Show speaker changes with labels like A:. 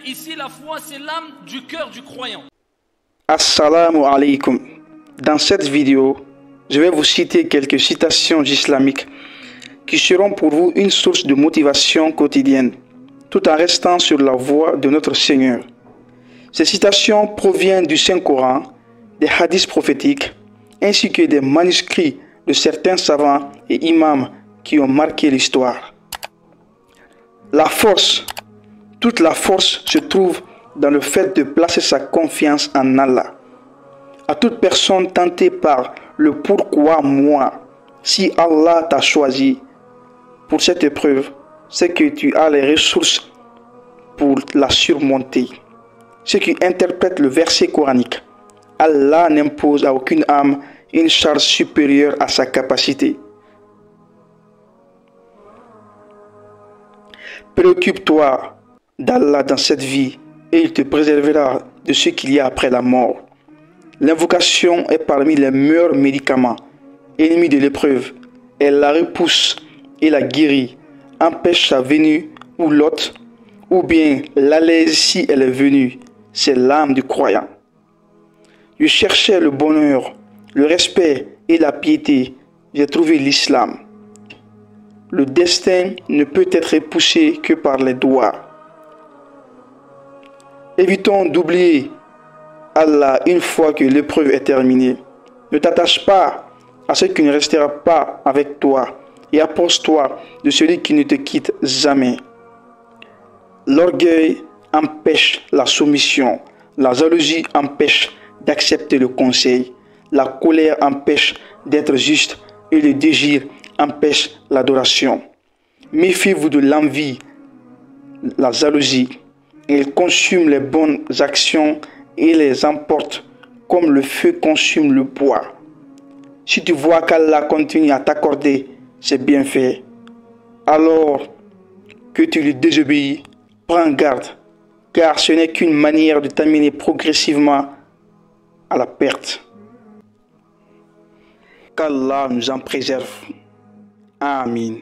A: ici la foi c'est l'âme du cœur du croyant.
B: Assalamu alaikum. Dans cette vidéo, je vais vous citer quelques citations islamiques qui seront pour vous une source de motivation quotidienne, tout en restant sur la voie de notre Seigneur. Ces citations proviennent du Saint-Coran, des hadiths prophétiques, ainsi que des manuscrits de certains savants et imams qui ont marqué l'histoire. La force, toute la force se trouve dans le fait de placer sa confiance en Allah. À toute personne tentée par le pourquoi moi, si Allah t'a choisi pour cette épreuve, c'est que tu as les ressources pour la surmonter. Ceux qui interprètent le verset coranique, Allah n'impose à aucune âme une charge supérieure à sa capacité. Préoccupe-toi d'Allah dans cette vie et il te préservera de ce qu'il y a après la mort. L'invocation est parmi les meilleurs médicaments. Ennemi de l'épreuve, elle la repousse et la guérit, empêche sa venue ou l'autre, ou bien l'alaise si elle est venue. C'est l'âme du croyant. Je cherchais le bonheur, le respect et la piété. J'ai trouvé l'islam. Le destin ne peut être repoussé que par les doigts. Évitons d'oublier Allah une fois que l'épreuve est terminée. Ne t'attache pas à ce qui ne restera pas avec toi et approche-toi de celui qui ne te quitte jamais. L'orgueil empêche la soumission, la jalousie empêche d'accepter le conseil, la colère empêche d'être juste et le désir empêche l'adoration. Méfiez-vous de l'envie, la jalousie. Elle consume les bonnes actions et les emporte comme le feu consume le bois. Si tu vois qu'Allah continue à t'accorder ses bienfaits, alors que tu lui désobéis, prends garde, car ce n'est qu'une manière de t'amener progressivement à la perte. Qu'Allah nous en préserve. Amin.